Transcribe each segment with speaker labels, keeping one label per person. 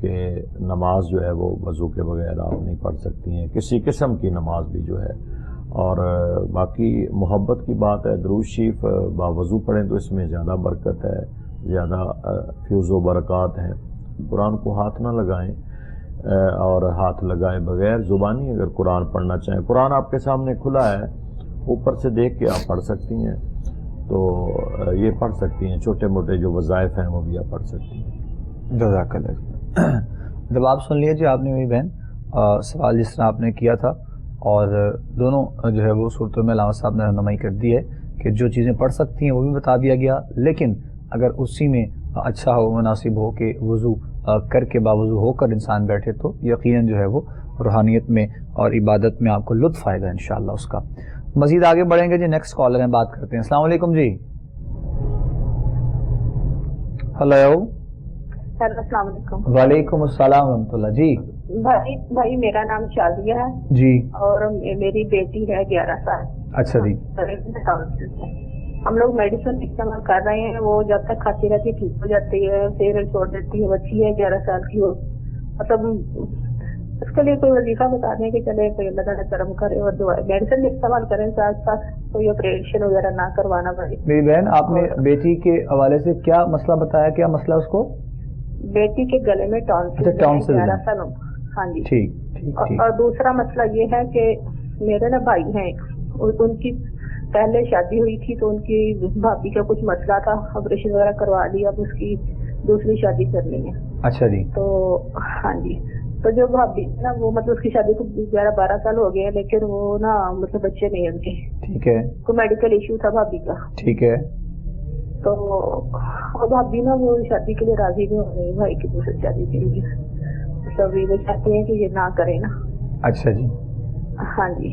Speaker 1: کہ نماز جو ہے وہ وضو کے بغیر آپ نہیں پڑھ سکتی ہیں، کسی قسم کی نماز بھی جو ہے. اور باقی محبت کی بات ہے، درود شریف باوضو پڑھیں تو اس میں زیادہ برکت ہے، زیادہ فیوز و برکات ہیں. قرآن کو ہاتھ نہ لگائیں، اور ہاتھ لگائے بغیر زبانی اگر قرآن پڑھنا چاہیں، قرآن آپ کے سامنے کھلا ہے، اوپر سے دیکھ کے آپ پڑھ سکتی ہیں، تو یہ پڑھ سکتی ہیں. چھوٹے موٹے جو وظائف ہیں وہ بھی آپ پڑھ سکتی ہیں.
Speaker 2: جزاک اللہ. جب آپ سن لیجیے آپ نے میری بہن سوال جس طرح آپ نے کیا تھا، اور دونوں جو ہے وہ صورتوں میں علامہ صاحب نے رہنمائی کر دی ہے کہ جو چیزیں پڑھ سکتی ہیں وہ بھی بتا دیا گیا، لیکن اگر اسی میں اچھا ہو، مناسب ہو کہ وضو کر کے باوضو ہو کر انسان بیٹھے تو یقیناً جو ہے وہ روحانیت میں اور عبادت میں آپ کو لطف آئے گا انشاءاللہ اس کا. مزید آگے بڑھیں گے جی. نیکسٹ کالر ہیں، بات کرتے ہیں. السلام علیکم جی. ہلو.
Speaker 3: السلام علیکم.
Speaker 2: وعلیکم السلام ورحمۃ اللہ. جی
Speaker 3: بھائی میرا نام شازیہ ہے
Speaker 2: جی.
Speaker 3: اور میری بیٹی ہے 11 سال.
Speaker 2: اچھا جی.
Speaker 3: ہم لوگ میڈیسن استعمال کر رہے ہیں، وہ جب تک کھاتی رہتی ٹھیک ہو جاتی ہے، پھر چھوڑ دیتی ہے. بچی ہے 11 سال کی ہو، مطلب اس کے لیے کوئی وظیفہ بتا دیں کہ چلے کوئی اللہ تعالیٰ کرم کرے اور دعا میڈیسن استعمال کریں، ساتھ ساتھ کوئی آپریشن وغیرہ نہ کروانا پڑے.
Speaker 2: میری بہن آپ نے بیٹی کے حوالے سے کیا مسئلہ بتایا؟ کیا مسئلہ اس کو؟
Speaker 3: بیٹی کے گلے میں ٹونسل 11 سال. ہاں جی ٹھیک. اور دوسرا مسئلہ یہ ہے کہ میرے نا بھائی ہیں، ان کی پہلے شادی ہوئی تھی تو ان کی بھابھی کا کچھ مسئلہ تھا، آپریشن وغیرہ کروا لیا، اب اس کی دوسری شادی کرنی ہے.
Speaker 2: اچھا جی.
Speaker 3: تو ہاں جی، تو جو بھابھی نا وہ مطلب اس کی شادی کو 11-12 سال ہو گئے ہیں، لیکن وہ نا مطلب بچے نہیں ان کے.
Speaker 2: ٹھیک ہے.
Speaker 3: کوئی میڈیکل ایشو تھا بھابھی کا.
Speaker 2: ٹھیک ہے.
Speaker 3: تو بھابھی نا وہ شادی کے لیے راضی نہیں ہو رہی بھائی کی دوسری شادی کے لیے، مطلب وہ چاہتے ہیں کہ یہ نہ کرے نا.
Speaker 2: اچھا جی.
Speaker 3: ہاں جی.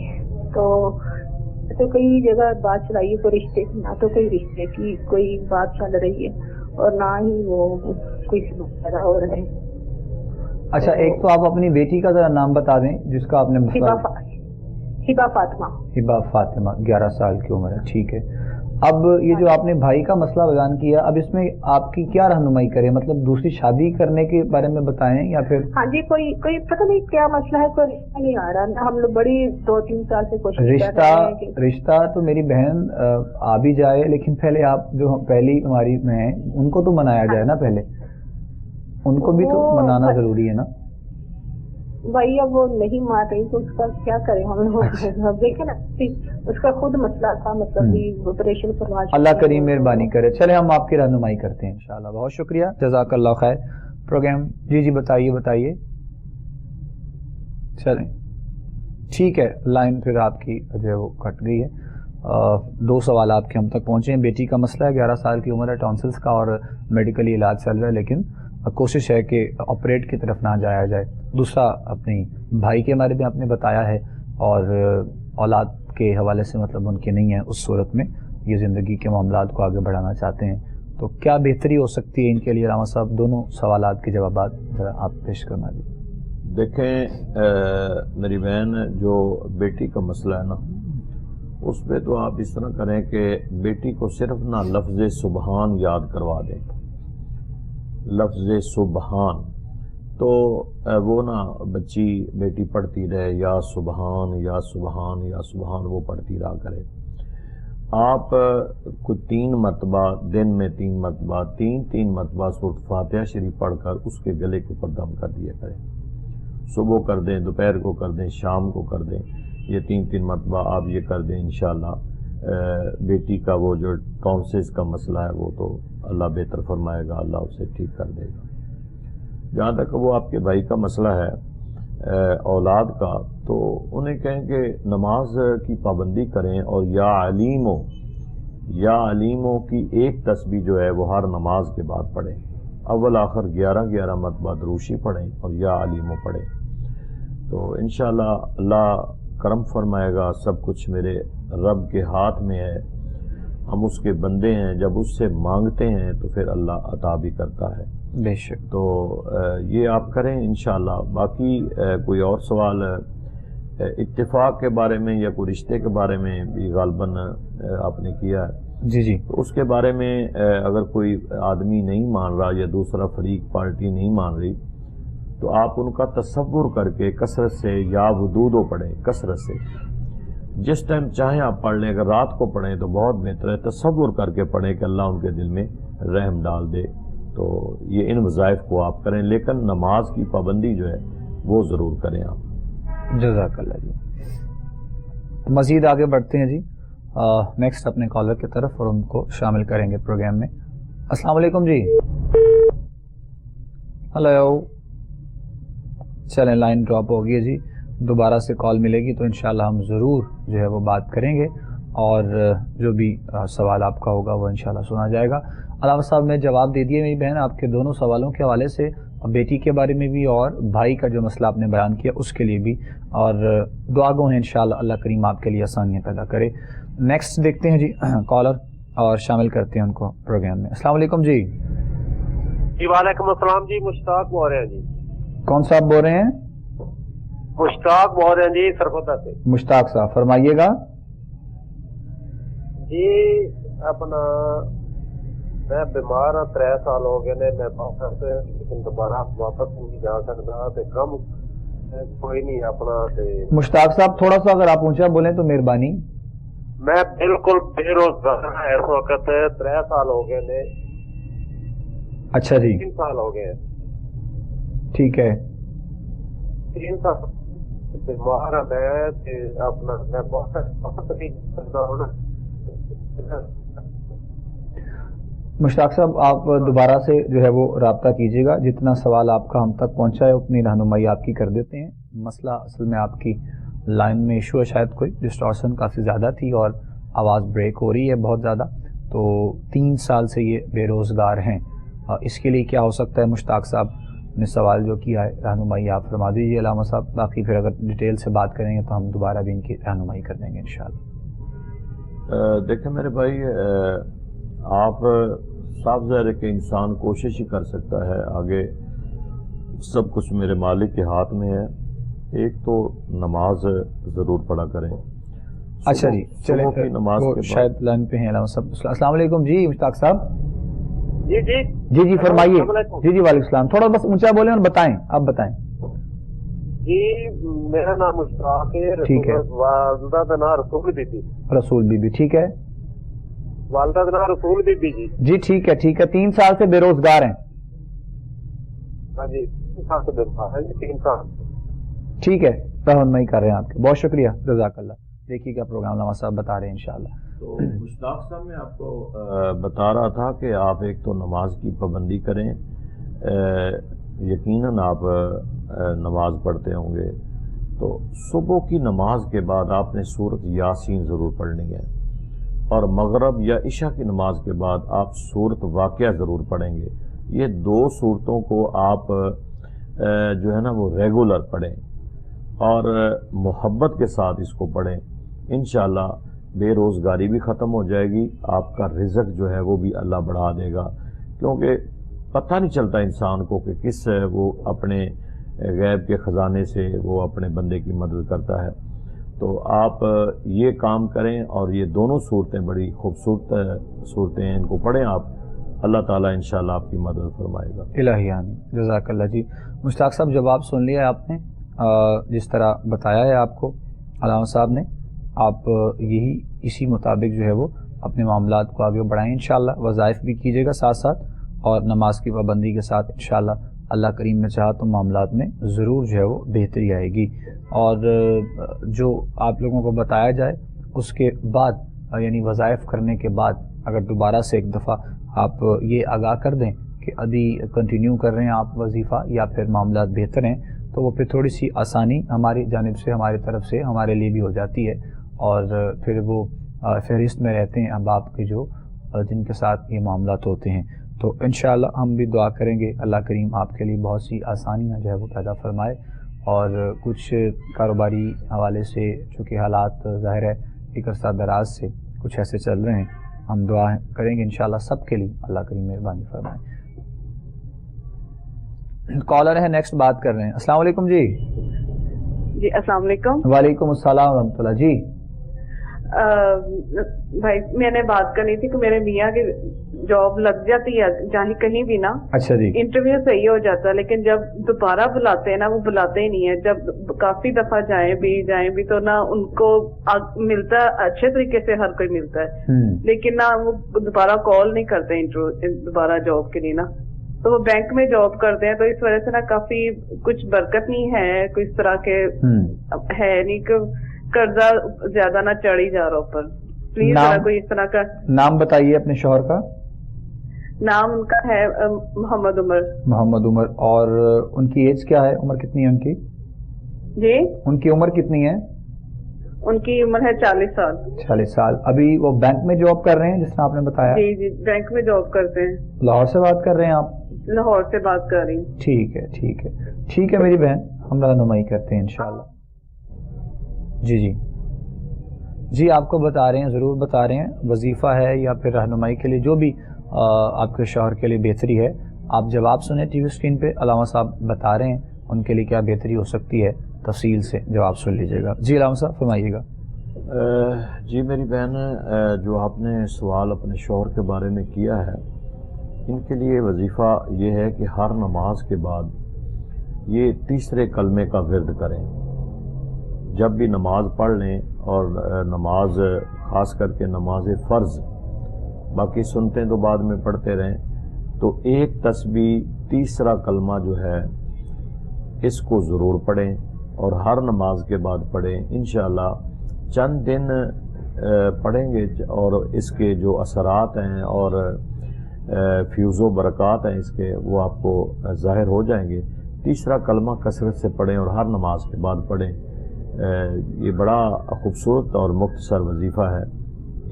Speaker 3: تو کئی جگہ بات چلائی ہے، کوئی رشتے کی، نہ تو کوئی رشتے کی کوئی بات چل رہی ہے اور نہ ہی وہ کوئی سلوک پیدا ہو رہے ہیں.
Speaker 2: اچھا ایک تو آپ اپنی بیٹی کا ذرا نام بتا دیں جس کا آپ نے مسئلہ.
Speaker 3: ہبا فاطمہ.
Speaker 2: ہبا فاطمہ 11 سال کی عمر ہے. ٹھیک ہے. اب یہ جو آپ نے بھائی کا مسئلہ بیان کیا، اب اس میں آپ کی کیا رہنمائی کریں؟ مطلب دوسری شادی کرنے کے بارے میں بتائیں یا پھر؟
Speaker 3: ہاں جی، کوئی پتہ نہیں کیا مسئلہ ہے، کوئی رشتہ نہیں آ رہا. ہم لوگ بڑی 2-3 سال سے کوشش کر رہے ہیں.
Speaker 2: رشتہ تو میری بہن آ بھی جائے، لیکن پہلے آپ جو پہلی ہماری میں ہیں ان کو تو منایا جائے نا، پہلے ان کو بھی تو منانا ضروری ہے نا.
Speaker 3: بھائی اب وہ نہیں مان رہی تو اس کا کیا کریں ہم لوگ. دیکھیں نا اس کا خود مسئلہ تھا، مطلب آپریشن کروا.
Speaker 2: اللہ کریم مہربانی کرے. چلے ہم آپ کی رہنمائی کرتے ہیں انشاءاللہ. بہت شکریہ، جزاک اللہ خیر. پروگرام جی بتائیے. چلیں ٹھیک ہے. لائن پھر آپ کی جو ہے وہ کٹ گئی ہے. 2 سوال آپ کے ہم تک پہنچے ہیں. بیٹی کا مسئلہ ہے، 11 سال کی عمر ہے، ٹونسلز کا، اور میڈیکلی علاج چل رہا ہے، لیکن کوشش ہے کہ آپریٹ کی طرف نہ جایا جائے. دوسرا اپنی بھائی کے بارے میں آپ نے بتایا ہے، اور اولاد کے حوالے سے مطلب ان کے نہیں ہیں، اس صورت میں یہ زندگی کے معاملات کو آگے بڑھانا چاہتے ہیں، تو کیا بہتری ہو سکتی ہے ان کے لیے؟ علامہ صاحب دونوں سوالات کے جوابات ذرا آپ پیش کرنا دیں.
Speaker 1: دیکھیں میری بہن، جو بیٹی کا مسئلہ ہے نا، اس پہ تو آپ اس طرح کریں کہ بیٹی کو صرف نا لفظ سبحان یاد کروا دیں. لفظ سبحان تو وہ نا بیٹی پڑھتی رہے، یا سبحان یا سبحان یا سبحان، وہ پڑھتی رہا کرے. آپ کو 3 مرتبہ دن میں 3 مرتبہ 3 مرتبہ سورۃ فاتحہ شریف پڑھ کر اس کے گلے کے اوپر دم کر دیا کریں. صبح کر دیں، دوپہر کو کر دیں، شام کو کر دیں. یہ 3 مرتبہ آپ یہ کر دیں. انشاءاللہ بیٹی کا وہ جو ٹونسلز کا مسئلہ ہے وہ تو اللہ بہتر فرمائے گا، اللہ اسے ٹھیک کر دے گا. جہاں تک وہ آپ کے بھائی کا مسئلہ ہے اولاد کا، تو انہیں کہیں کہ نماز کی پابندی کریں، اور یا علیموں کی ایک تسبیح جو ہے وہ ہر نماز کے بعد پڑھیں. اول آخر 11 مرتبہ دروشی پڑھیں اور یا علیموں پڑھیں. تو انشاءاللہ اللہ کرم فرمائے گا. سب کچھ میرے رب کے ہاتھ میں ہے، ہم اس کے بندے ہیں. جب اس سے مانگتے ہیں تو پھر اللہ عطا بھی کرتا ہے.
Speaker 2: بے شک.
Speaker 1: تو یہ آپ کریں انشاءاللہ. باقی کوئی اور سوال اتفاق کے بارے میں یا کوئی رشتے کے بارے میں بھی غالباً آپ نے کیا ہے.
Speaker 2: جی
Speaker 1: تو اس کے بارے میں اگر کوئی آدمی نہیں مان رہا یا دوسرا فریق پارٹی نہیں مان رہی، تو آپ ان کا تصور کر کے کثرت سے یا ودودو پڑھیں، کثرت سے جس ٹائم چاہیں آپ پڑھ لیں، اگر رات کو پڑھیں تو بہت بہتر ہے، تصور کر کے پڑھیں کہ اللہ ان کے دل میں رحم ڈال دے۔ تو یہ ان وظائف کو آپ کریں، لیکن نماز کی پابندی جو ہے وہ ضرور کریں آپ۔
Speaker 2: جزاک اللہ جی۔ مزید آگے بڑھتے ہیں جی نیکسٹ اپنے کالر کی طرف اور ان کو شامل کریں گے پروگرام میں۔ السلام علیکم جی۔ ہلو، چلیں لائن ڈراپ ہو گئی جی، دوبارہ سے کال ملے گی تو انشاءاللہ ہم ضرور جو ہے وہ بات کریں گے اور جو بھی سوال آپ کا ہوگا وہ انشاءاللہ سنا جائے گا۔ علامہ صاحب نے جواب دے دیے میری بہن آپ کے دونوں سوالوں کے حوالے سے، بیٹی کے بارے میں بھی اور بھائی کا جو مسئلہ آپ نے بیان کیا اس کے لیے بھی، اور دعا گو ہیں انشاءاللہ اللہ کریم آپ کے لیے آسانیاں پیدا کرے۔ نیکسٹ دیکھتے ہیں جی کالر اور شامل کرتے ہیں ان کو پروگرام میں۔ السلام علیکم جی۔
Speaker 4: جی وعلیکم السلام جی، مشتاق بول رہے ہیں جی۔
Speaker 2: کون صاحب بول رہے ہیں؟
Speaker 4: مشتاق بول رہے ہیں جی سرپتا سے۔
Speaker 2: مشتاق صاحب فرمائیے گا۔
Speaker 4: جی اپنا میں بیمار ہوں، 3 سال ہو گئے نے، میں باہر سے لیکن دوبارہ واپس نہیں جا سکتا تے کم کوئی نہیں اپنا تے۔
Speaker 2: مشتاق صاحب تھوڑا سا اگر آپ اونچا بولیں تو مہربانی۔
Speaker 4: میں بالکل بے روزگار ہوں اس وقت، 3 سال ہو گئے نے۔
Speaker 2: اچھا جی
Speaker 4: 3 سال ہو گئے،
Speaker 2: ٹھیک ہے۔
Speaker 4: 3 سال بیمار ہوں میں تے اپنا میں بہت نہیں جا سکتا ہوں۔
Speaker 2: مشتاق صاحب آپ دوبارہ سے جو ہے وہ رابطہ کیجیے گا، جتنا سوال آپ کا ہم تک پہنچا ہے اتنی رہنمائی آپ کی کر دیتے ہیں۔ مسئلہ اصل میں آپ کی لائن میں ایشو ہے، شاید کوئی ڈسٹورشن کافی زیادہ تھی اور آواز بریک ہو رہی ہے بہت زیادہ۔ تو 3 سال سے یہ بے روزگار ہیں، اس کے لیے کیا ہو سکتا ہے؟ مشتاق صاحب نے سوال جو کیا ہے رہنمائی آپ فرما دیجیے علامہ صاحب، باقی پھر اگر ڈیٹیل سے بات کریں گے تو ہم دوبارہ بھی ان کی رہنمائی کر دیں گے انشاءاللہ۔
Speaker 1: دیکھیں میرے بھائی، آپ صاف ظاہر ہے کہ انسان کوشش ہی کر سکتا ہے، آگے سب کچھ میرے مالک کے ہاتھ میں ہے۔ ایک تو نماز ضرور پڑھا کریں۔
Speaker 2: اچھا جی چلیں،
Speaker 1: کی نماز
Speaker 2: وہ
Speaker 1: کے بعد
Speaker 2: شاید لائن پہ ہیں علامہ صاحب۔ السلام علیکم جی مشتاق صاحب۔
Speaker 4: جی جی
Speaker 2: جی جی فرمائیے۔
Speaker 4: السلام علیکم۔
Speaker 2: جی جی وعلیکم السلام، تھوڑا بس اونچا بولیں اور بتائیں، آپ بتائیں۔
Speaker 4: جی میرا نام مشتاق ہے،
Speaker 2: ٹھیک ہے۔
Speaker 4: والدہ کا نام رسول بی بی۔
Speaker 2: رسول بی بی، ٹھیک ہے
Speaker 4: والدہ کا نام رسول بی بی جی۔
Speaker 2: جی ٹھیک ہے ٹھیک ہے، 3 سال سے بے روزگار ہیں۔
Speaker 4: ہاں جی 3 سال سے بیمار ہے جی، 3 سال۔
Speaker 2: ٹھیک ہے، رہنمائی کر رہے ہیں آپ کے، بہت شکریہ، جزاک اللہ۔ دیکھیے گا پروگرام علامہ صاحب بتا رہے ہیں انشاءاللہ۔
Speaker 1: تو مشتاق صاحب میں آپ کو بتا رہا تھا کہ آپ ایک تو نماز کی پابندی کریں، یقیناً آپ نماز پڑھتے ہوں گے، تو صبح کی نماز کے بعد آپ نے سورۃ یاسین ضرور پڑھنی ہے، اور مغرب یا عشاء کی نماز کے بعد آپ سورۃ واقعہ ضرور پڑھیں گے۔ یہ 2 صورتوں کو آپ جو ہے نا وہ ریگولر پڑھیں اور محبت کے ساتھ اس کو پڑھیں، انشاءاللہ بے روزگاری بھی ختم ہو جائے گی، آپ کا رزق جو ہے وہ بھی اللہ بڑھا دے گا، کیونکہ پتہ نہیں چلتا انسان کو کہ کس وہ اپنے غیب کے خزانے سے وہ اپنے بندے کی مدد کرتا ہے۔ تو آپ یہ کام کریں، اور یہ دونوں صورتیں بڑی خوبصورت صورتیں ہیں، ان کو پڑھیں آپ، اللہ تعالیٰ انشاءاللہ آپ کی مدد فرمائے گا۔
Speaker 2: الہی آمین، جزاک اللہ جی۔ مشتاق صاحب جواب سن لیا ہے آپ نے، جس طرح بتایا ہے آپ کو علامہ صاحب نے، آپ یہی اسی مطابق جو ہے وہ اپنے معاملات کو آگے بڑھائیں انشاءاللہ، وظائف بھی کیجیے گا ساتھ ساتھ، اور نماز کی پابندی کے ساتھ انشاءاللہ اللہ کریم نے چاہا تو معاملات میں ضرور جو ہے وہ بہتری آئے گی۔ اور جو آپ لوگوں کو بتایا جائے اس کے بعد، یعنی وظائف کرنے کے بعد اگر دوبارہ سے ایک دفعہ آپ یہ آگاہ کر دیں کہ ابھی کنٹینیو کر رہے ہیں آپ وظیفہ یا پھر معاملات بہتر ہیں، تو وہ پھر تھوڑی سی آسانی ہماری جانب سے، ہماری طرف سے ہمارے لیے بھی ہو جاتی ہے، اور پھر وہ فہرست میں رہتے ہیں احباب کے جو جن کے ساتھ یہ معاملات ہوتے ہیں۔ تو انشاءاللہ ہم بھی دعا کریں گے اللہ کریم آپ کے لیے بہت سی آسانیاں جو ہے وہ پیدا فرمائے، اور کچھ کاروباری حوالے سے چونکہ حالات ظاہر ہے ایک عرصہ دراز سے کچھ ایسے چل رہے ہیں، ہم دعا کریں گے انشاءاللہ سب کے لیے اللہ کریم مہربانی فرمائے۔ کالر ہے نیکسٹ بات کر رہے ہیں۔ السلام علیکم جی۔
Speaker 5: جی السلام علیکم۔
Speaker 2: وعلیکم السلام ورحمۃ اللہ جی۔
Speaker 5: بھائی میں نے بات کرنی تھی کہ میرے میاں کی جاب لگ جاتی ہے جہاں کہیں بھی نا,
Speaker 2: اچھا جی,
Speaker 5: انٹرویو صحیح ہو جاتا ہے, لیکن جب دوبارہ بلاتے ہیں نا وہ بلاتے ہی نہیں ہے. جب کافی دفعہ جائیں بھی تو نہ ان کو ملتا اچھے طریقے سے ہر کوئی ملتا ہے, لیکن نہ وہ دوبارہ کال نہیں کرتے دوبارہ جاب کے لیے نا. تو وہ بینک میں جاب کرتے ہیں تو اس وجہ سے نا کافی کچھ برکت نہیں ہے, کوئی اس طرح کے ہے نہیں کہ قرضہ زیادہ نہ چڑھ ہی جا رہا اوپر. پلیز ذرا کوئی اس طرح کا
Speaker 2: نام بتائیے اپنے شوہر کا.
Speaker 5: نام ان کا ہے محمد عمر.
Speaker 2: محمد عمر. اور ان کی ایج کیا ہے, عمر کتنی ہے ان کی؟
Speaker 5: جی
Speaker 2: ان کی عمر کتنی ہے؟
Speaker 5: ان کی عمر ہے 40 سال.
Speaker 2: 40 سال. ابھی وہ بینک میں جاب کر رہے ہیں جس طرح آپ نے بتایا؟
Speaker 5: جی جی بینک میں جاب کرتے ہیں.
Speaker 2: لاہور سے بات کر رہے ہیں آپ؟
Speaker 5: لاہور سے بات کر رہی ہوں.
Speaker 2: ٹھیک ہے ٹھیک ہے ٹھیک ہے میری بہن, ہم رہنمائی کرتے ہیں انشاءاللہ. جی جی جی آپ کو بتا رہے ہیں, ضرور بتا رہے ہیں, وظیفہ ہے یا پھر رہنمائی کے لیے جو بھی آپ کے شوہر کے لیے بہتری ہے, آپ جواب سنیں ٹی وی اسکرین پہ. علامہ صاحب بتا رہے ہیں ان کے لیے کیا بہتری ہو سکتی ہے, تفصیل سے جواب سن لیجیے گا. جی علامہ صاحب فرمائیے گا.
Speaker 1: جی میری بہن, جو آپ نے سوال اپنے شوہر کے بارے میں کیا ہے, ان کے لیے وظیفہ یہ ہے کہ ہر نماز کے بعد یہ تیسرے کلمے کا ورد کریں. جب بھی نماز پڑھ لیں, اور نماز خاص کر کے نماز فرض, باقی سنتے تو بعد میں پڑھتے رہیں, تو ایک تسبیح تیسرا کلمہ جو ہے اس کو ضرور پڑھیں, اور ہر نماز کے بعد پڑھیں. انشاءاللہ چند دن پڑھیں گے اور اس کے جو اثرات ہیں اور فیوز و برکات ہیں اس کے, وہ آپ کو ظاہر ہو جائیں گے. تیسرا کلمہ کثرت سے پڑھیں اور ہر نماز کے بعد پڑھیں. یہ بڑا خوبصورت اور مختصر وظیفہ ہے,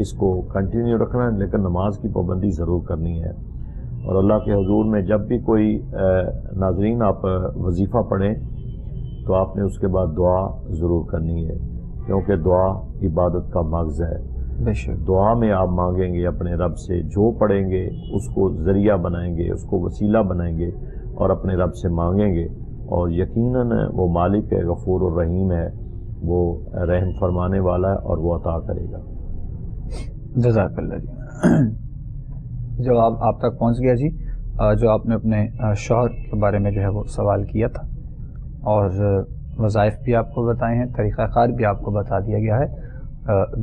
Speaker 1: اس کو کنٹینیو رکھنا ہے, لیکن نماز کی پابندی ضرور کرنی ہے. اور اللہ کے حضور میں جب بھی کوئی ناظرین آپ وظیفہ پڑھیں تو آپ نے اس کے بعد دعا ضرور کرنی ہے, کیونکہ دعا عبادت کا مغز ہے.
Speaker 2: بے شک
Speaker 1: دعا میں آپ مانگیں گے اپنے رب سے, جو پڑھیں گے اس کو ذریعہ بنائیں گے, اس کو وسیلہ بنائیں گے اور اپنے رب سے مانگیں گے, اور یقیناً وہ مالک ہے, غفور الرحیم ہے, وہ رحم فرمانے والا ہے اور وہ عطا کرے گا.
Speaker 2: جزاک اللہ جی. جواب آپ تک پہنچ گیا جی, جو آپ نے اپنے شوہر کے بارے میں جو ہے وہ سوال کیا تھا, اور وظائف بھی آپ کو بتائے ہیں, طریقہ کار بھی آپ کو بتا دیا گیا ہے.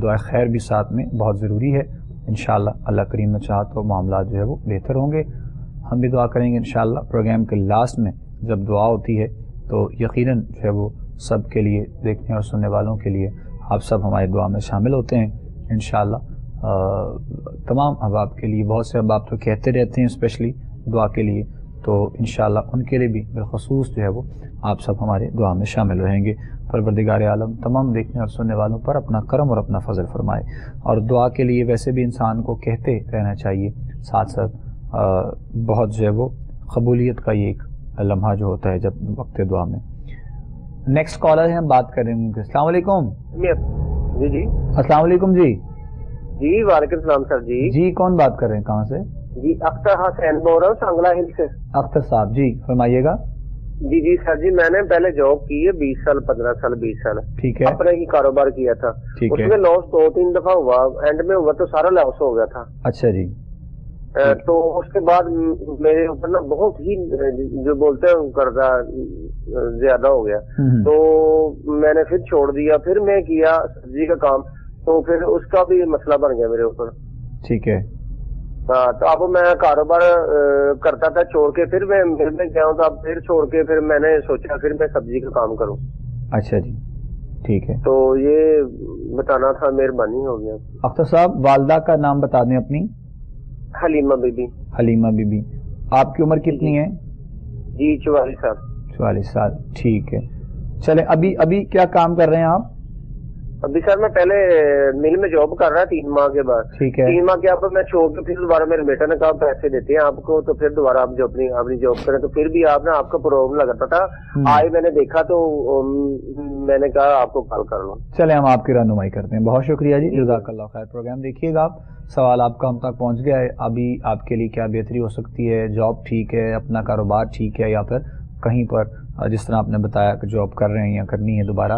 Speaker 2: دعا خیر بھی ساتھ میں بہت ضروری ہے. انشاءاللہ اللہ کریم نے چاہا تو معاملات جو ہے وہ بہتر ہوں گے. ہم بھی دعا کریں گے انشاءاللہ. پروگرام کے لاسٹ میں جب دعا ہوتی ہے تو یقیناً جو ہے وہ سب کے لیے, دیکھنے اور سننے والوں کے لیے, آپ سب ہماری دعا میں شامل ہوتے ہیں انشاءاللہ. تمام احباب کے لیے, بہت سے احباب تو کہتے رہتے ہیں اسپیشلی دعا کے لیے, تو انشاءاللہ ان کے لیے بھی بالخصوص جو ہے وہ آپ سب ہمارے دعا میں شامل رہیں گے. پروردگار عالم تمام دیکھنے اور سننے والوں پر اپنا کرم اور اپنا فضل فرمائے. اور دعا کے لیے ویسے بھی انسان کو کہتے رہنا چاہیے, ساتھ ساتھ بہت جو ہے وہ قبولیت کا یہ ایک لمحہ جو ہوتا ہے جب وقت دعا میں. نیکسٹ کالر ہیں, ہم بات کریں گے. السلام علیکم.
Speaker 4: جی جی
Speaker 2: السلام علیکم. جی
Speaker 4: جی وعلیکم السلام سر. جی
Speaker 2: جی کون بات کر رہے ہیں, کہاں سے؟
Speaker 4: جی اختر حسین بول رہا ہوں سانگلا ہل سے.
Speaker 2: اختر صاحب جی فرمائیے گا.
Speaker 4: جی جی سر جی, میں نے پہلے جاب کی ہے 20 سال 15 سال 20 سال,
Speaker 2: ٹھیک ہے,
Speaker 4: اپنے ہی کاروبار کیا تھا.
Speaker 2: ٹھیک ہے,
Speaker 4: اس میں لاس 2-3 دفعہ ہوا, اینڈ میں ہوا تو سارا لاس ہو گیا تھا.
Speaker 2: اچھا جی.
Speaker 4: تو اس کے بعد میرے اوپر نا بہت ہی جو بولتے ہیں قرضہ زیادہ ہو گیا, تو میں نے پھر چھوڑ دیا. پھر میں کیا سبزی کا کام, تو پھر اس کا بھی مسئلہ بن گیا میرے اوپر.
Speaker 2: ٹھیک ہے.
Speaker 4: ہاں, تو اب میں کاروبار کرتا تھا چھوڑ کے, پھر میں مل میں گیا ہوں, تو اب پھر چھوڑ کے پھر میں نے سوچا پھر میں سبزی کا کام کروں.
Speaker 2: اچھا جی ٹھیک ہے.
Speaker 4: تو یہ بتانا تھا, مہربانی ہو گیا.
Speaker 2: اختر صاحب والدہ کا نام بتا دیں اپنی.
Speaker 4: حلیمہ بی بی.
Speaker 2: حلیمہ بی بی. آپ کی عمر کتنی ہے؟
Speaker 4: جی 44 سال.
Speaker 2: 44 سال ٹھیک ہے. چلیں ابھی کیا کام کر رہے ہیں آپ؟
Speaker 4: ابھی سر میں پہلے مل میں جاب کر رہا 3 ماہ کے بعد.
Speaker 2: ٹھیک ہے.
Speaker 4: 3 ماہ کے بعد میں چھوڑ کے پھر دوبارہ میرے بیٹا نے کہا پیسے دیتے ہیں آپ کو, تو پھر دوبارہ آپ جو اپنی جاب کریں. تو پھر بھی آپ نے آپ کا پروگرام لگتا تھا, آج میں نے دیکھا تو میں نے کہا آپ کو کال کر لوں.
Speaker 2: چلیں ہم آپ کی رہنمائی کرتے ہیں. بہت شکریہ جی, جزاک اللہ خیر. پروگرام دیکھیے گا آپ, سوال آپ کا ہم تک پہنچ گیا ہے. ابھی آپ کے لیے کیا بہتری ہو سکتی ہے, جاب ٹھیک ہے, اپنا کاروبار ٹھیک ہے, یا پھر کہیں پر جس طرح آپ نے بتایا کہ جاب کر رہے ہیں یا کرنی ہے دوبارہ,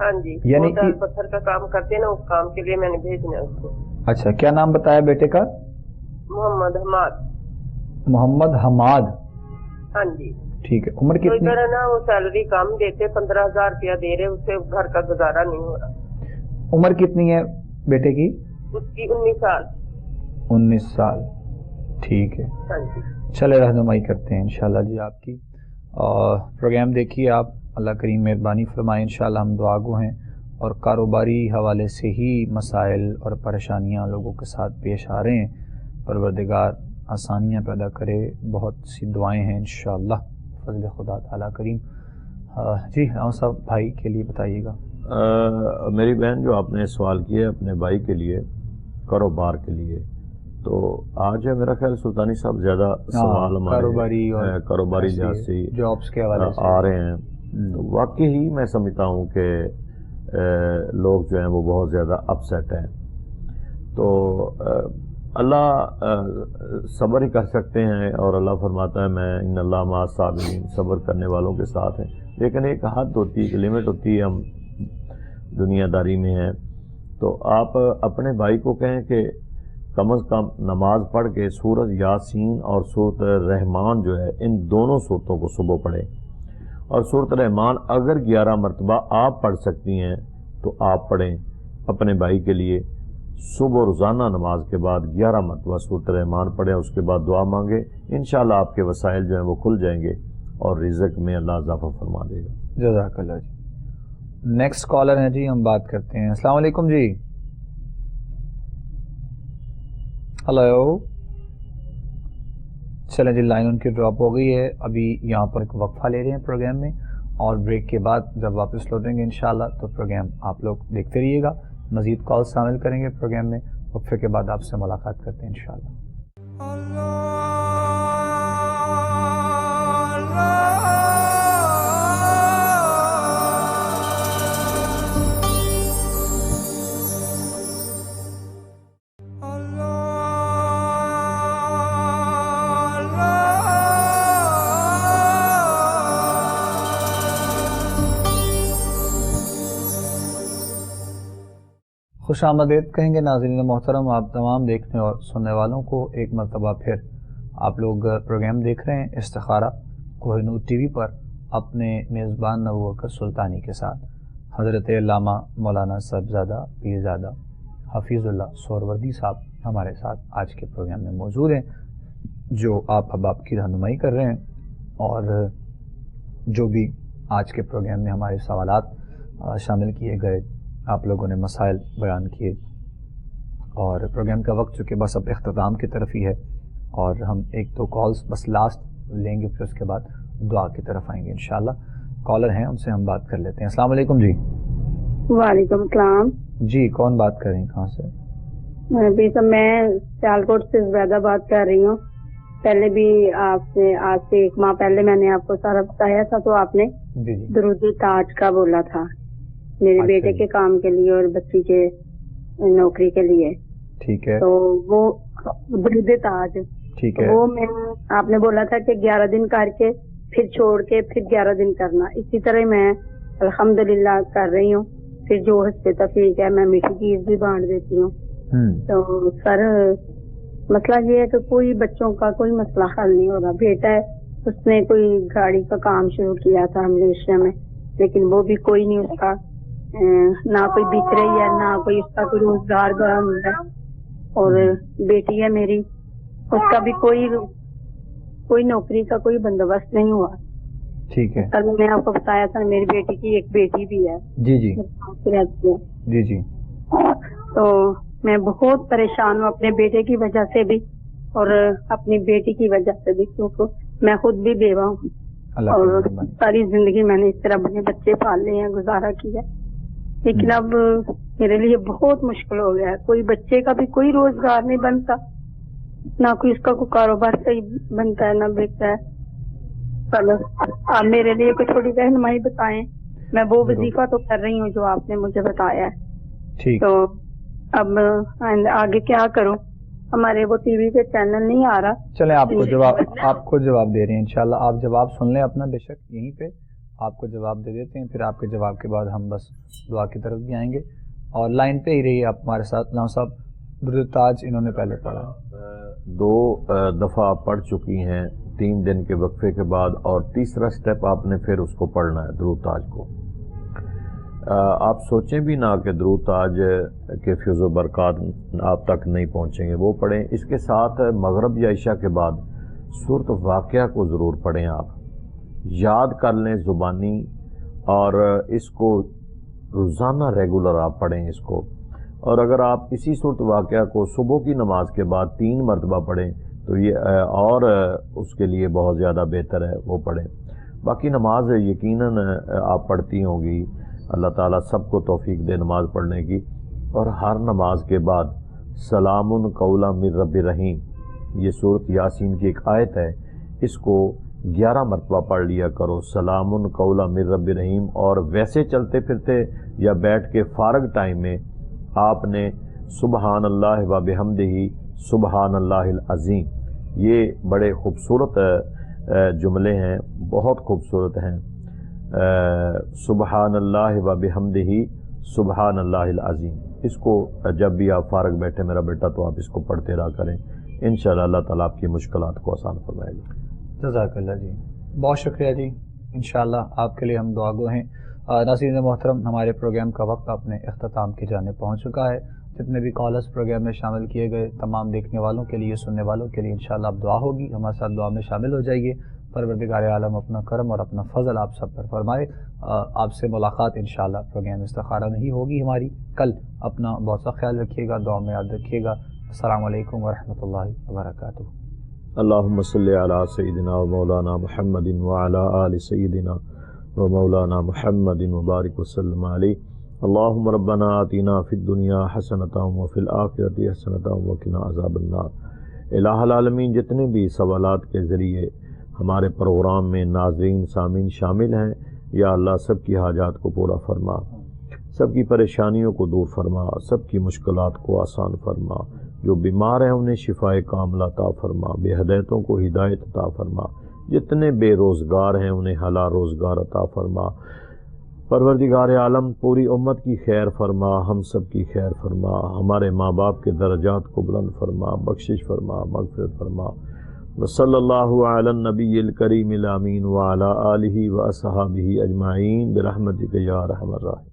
Speaker 3: ہاں جی،
Speaker 2: یعنی
Speaker 3: وہ پتھر کا کام کرتے ہیں نا، اس کام کے لیے میں نے بھیجنا ہے اس کو.
Speaker 2: اچھا، کیا نام بتایا بیٹے کا؟
Speaker 3: محمد حماد.
Speaker 2: محمد حماد.
Speaker 3: ہاں جی.
Speaker 2: ٹھیک ہے. عمر
Speaker 3: تو
Speaker 2: کتنی؟
Speaker 3: ادھر ہے نا وہ سیلری کم دیتے، 15,000 روپیہ دے رہے، اس سے گھر کا گزارا نہیں ہو رہا.
Speaker 2: عمر کتنی ہے بیٹے کی؟
Speaker 3: اس کی 19 سال.
Speaker 2: 19 سال. ٹھیک ہے.
Speaker 3: ہاں جی.
Speaker 2: چلے رہنمائی کرتے ہیں انشاءاللہ جی آپ کی. پروگرام دیکھیے آپ، اللہ کریم مہربانی فرمائے. انشاءاللہ ہم دعا گو ہیں، اور کاروباری حوالے سے ہی مسائل اور پریشانیاں لوگوں کے ساتھ پیش آ رہے ہیں. پروردگار آسانیاں پیدا کرے. بہت سی دعائیں ہیں انشاءاللہ فضل خدا تعالیٰ کریم. جی ہاں صاحب بھائی کے لیے بتائیے گا.
Speaker 1: میری بہن جو آپ نے سوال کیا ہے اپنے بھائی کے لیے کاروبار کے لیے، تو آج ہے میرا خیال سلطانی صاحب زیادہ سوال ہمارے کاروباری لحاظ سے
Speaker 2: جابس کے حوالے سے
Speaker 1: آ رہے ہیں. تو واقعی ہی میں سمجھتا ہوں کہ لوگ جو ہیں وہ بہت زیادہ اپسیٹ ہیں. تو اللہ صبر ہی کر سکتے ہیں، اور اللہ فرماتا ہے میں ان اللہ مع الصابرین، صبر کرنے والوں کے ساتھ ہیں. لیکن ایک حد ہوتی ہے، ایک لمٹ ہوتی ہے. ہم دنیا داری میں ہیں، تو آپ اپنے بھائی کو کہیں کہ کم از کم نماز پڑھ کے سورۃ یاسین اور سورۃ رحمان جو ہے ان دونوں سورتوں کو صبح پڑھیں. اور سورۃ رحمان اگر 11 مرتبہ آپ پڑھ سکتی ہیں تو آپ پڑھیں اپنے بھائی کے لیے. صبح روزانہ نماز کے بعد 11 مرتبہ سورۃ رحمان پڑھیں، اس کے بعد دعا مانگیں. انشاءاللہ آپ کے وسائل جو ہیں وہ کھل جائیں گے اور رزق میں اللہ اضافہ فرما دے گا.
Speaker 2: جزاک اللہ جی. نیکسٹ کالر ہیں جی، ہم بات کرتے ہیں. السلام علیکم جی. ہلو. چلیں جی، لائن ان کی ڈراپ ہو گئی ہے. ابھی یہاں پر ایک وقفہ لے رہے ہیں پروگرام میں، اور بریک کے بعد جب واپس لوٹیں گے انشاءاللہ تو پروگرام آپ لوگ دیکھتے رہیے گا. مزید کال شامل کریں گے پروگرام میں. وقفے کے بعد آپ سے ملاقات کرتے ہیں انشاءاللہ. خوش آمدید کہیں گے ناظرین محترم آپ تمام دیکھنے اور سننے والوں کو. ایک مرتبہ پھر آپ لوگ پروگرام دیکھ رہے ہیں استخارہ کوہ نور ٹی وی پر اپنے میزبان ابوبکر سلطانی کے ساتھ. حضرت علامہ مولانا صاحبزادہ پیرزادہ حفیظ اللہ سہروردی صاحب ہمارے ساتھ آج کے پروگرام میں موجود ہیں، جو آپ احباب کی رہنمائی کر رہے ہیں. اور جو بھی آج کے پروگرام میں ہمارے سوالات شامل کیے گئے، آپ لوگوں نے مسائل بیان کیے، اور پروگرام کا وقت چونکہ بس اب اختتام کی طرف ہی ہے، اور ہم ایک دو کالز بس لاسٹ لیں گے، پھر اس کے بعد دعا کی طرف آئیں گے انشاءاللہ. کالر ہیں، ان سے ہم بات کر لیتے ہیں. السلام علیکم جی.
Speaker 3: وعلیکم السلام
Speaker 2: جی کون بات کر رہے ہیں، کہاں سے؟
Speaker 3: میں سیالکوٹ سے زبیدہ بات کر رہی ہوں. پہلے بھی آپ سے آج سے 1 ماہ پہلے میں نے آپ کو سارا بتایا تھا، تو آپ نے
Speaker 2: جی
Speaker 3: درود تاج کا بولا تھا میرے بیٹے کے کام کے لیے اور بچی کے نوکری کے لیے.
Speaker 2: ٹھیک ہے.
Speaker 3: تو وہ درود تاج،
Speaker 2: ٹھیک ہے،
Speaker 3: وہ میں آپ نے بولا تھا کہ 11 دن کر کے پھر چھوڑ کے پھر 11 دن کرنا. اسی طرح میں الحمدللہ کر رہی ہوں. پھر جو حسب تفریق ہے میں میٹھی چیز بھی بانٹ دیتی ہوں. تو سر مسئلہ یہ ہے کہ کوئی بچوں کا کوئی مسئلہ حل نہیں ہو رہا. بیٹا ہے، اس نے کوئی گاڑی کا کام شروع کیا تھا ملیشیا میں، لیکن وہ بھی کوئی نہیں اس کا، نہ کوئی بک رہی ہے، نہ کوئی اس کا کوئی روزگار گرا مل رہا ہے. اور بیٹی ہے میری، اس کا بھی کوئی نوکری کا کوئی بندوبست نہیں ہوا.
Speaker 2: ٹھیک ہے.
Speaker 3: کل میں آپ کو بتایا تھا میری بیٹی کی ایک بیٹی بھی ہے.
Speaker 2: جی جی جی جی.
Speaker 3: تو میں بہت پریشان ہوں اپنے بیٹے کی وجہ سے بھی اور اپنی بیٹی کی وجہ سے بھی، کیونکہ میں خود بھی بیوہ ہوں اور ساری زندگی میں نے اس طرح اپنے بچے پالے ہیں، گزارا کیا. لیکن اب میرے لیے بہت مشکل ہو گیا ہے. کوئی بچے کا بھی کوئی روزگار نہیں بنتا، نہ کوئی اس کا کوئی کاروبار صحیح بنتا ہے، نہ بکتا ہے. چلو آپ میرے لیے کوئی تھوڑی رہنمائی بتائیں. میں وہ وظیفہ تو کر رہی ہوں جو آپ نے مجھے بتایا ہے. تو اب آگے کیا کروں؟ ہمارے وہ ٹی وی پہ چینل نہیں آ رہا.
Speaker 2: چلیں آپ کو جواب دے رہے ہیں انشاءاللہ. آپ جواب سن لیں اپنا بے شک یہیں پہ، آپ کو جواب دے دیتے ہیں، پھر آپ کے جواب کے بعد ہم بس دعا کی طرف بھی آئیں گے، اور لائن پہ ہی رہیے آپ ہمارے ساتھ۔ علامہ صاحب درود تاج انہوں نے پہلے پڑھا،
Speaker 1: 2 دفعہ آپ پڑھ چکی ہیں 3 دن کے وقفے کے بعد، اور تیسرا سٹیپ آپ نے پھر اس کو پڑھنا ہے درود تاج کو۔ آپ سوچیں بھی نہ کہ درود تاج کے فیض و برکات آپ تک نہیں پہنچیں گے، وہ پڑھیں۔ اس کے ساتھ مغرب یا عشاء کے بعد سورۃ واقعہ کو ضرور پڑھیں، آپ یاد کر لیں زبانی، اور اس کو روزانہ ریگولر آپ پڑھیں اس کو۔ اور اگر آپ اسی سورۃ واقعہ کو صبح کی نماز کے بعد 3 مرتبہ پڑھیں تو یہ اور اس کے لیے بہت زیادہ بہتر ہے، وہ پڑھیں۔ باقی نماز یقیناً آپ پڑھتی ہوں گی، اللہ تعالیٰ سب کو توفیق دے نماز پڑھنے کی۔ اور ہر نماز کے بعد سلام قولا من رب رحیم، یہ سورۃ یاسین کی ایک آیت ہے، اس کو 11 مرتبہ پڑھ لیا کرو، سلام قولا من رب رحیم۔ اور ویسے چلتے پھرتے یا بیٹھ کے فارغ ٹائم میں آپ نے سبحان اللہ و بحمدہ سبحان اللہ العظیم، یہ بڑے خوبصورت جملے ہیں، بہت خوبصورت ہیں۔ سبحان اللہ و بحمدہ سبحان اللہ العظیم، اس کو جب بھی آپ فارغ بیٹھے میرا بیٹا تو آپ اس کو پڑھتے رہا کریں، انشاءاللہ اللہ تعالیٰ آپ کی مشکلات کو آسان فرمائے گا۔
Speaker 2: جزاک اللہ جی، بہت شکریہ جی، انشاءاللہ آپ کے لیے ہم دعا گو ہیں۔ ناظرین محترم، ہمارے پروگرام کا وقت اپنے اختتام کی جانب پہنچ چکا ہے۔ جتنے بھی کالرز پروگرام میں شامل کیے گئے تمام دیکھنے والوں کے لیے، سننے والوں کے لیے انشاءاللہ اب دعا ہوگی، ہمارے ساتھ دعا میں شامل ہو جائیے۔ پروردگار عالم اپنا کرم اور اپنا فضل آپ سب پر فرمائے۔ آپ سے ملاقات انشاءاللہ پروگرام استخارہ میں ہی ہوگی ہماری کل۔ اپنا بہت سا خیال رکھیے گا، دعا میں یاد رکھیے گا۔ السلام علیکم ورحمۃ اللہ وبرکاتہ۔
Speaker 1: اللہم صلی علی سیدنا و مولانا محمد وعلی آل سیدنا و مولانا محمد وبارک وسلم علیہ۔ اللہم ربنا آتنا فی الدنیا حسنۃ وفی الآخرۃ حسنۃ وقنا عذاب النار۔ الہ العالمین، جتنے بھی سوالات کے ذریعے ہمارے پروگرام میں ناظرین سامعین شامل ہیں، یا اللہ سب کی حاجات کو پورا فرما، سب کی پریشانیوں کو دور فرما، سب کی مشکلات کو آسان فرما، جو بیمار ہیں انہیں شفاء کاملہ عطا فرما، بے ہدایتوں کو ہدایت عطا فرما، جتنے بے روزگار ہیں انہیں حلال روزگار عطا فرما۔ پروردگار عالم پوری امت کی خیر فرما، ہم سب کی خیر فرما، ہمارے ماں باپ کے درجات کو بلند فرما، بخشش فرما، مغفرت فرما۔ وصلی اللہ علی النبی الکریم الامین وعلی آلہ واصحابہ اجمعین برحمتک یا ارحم الراحمین۔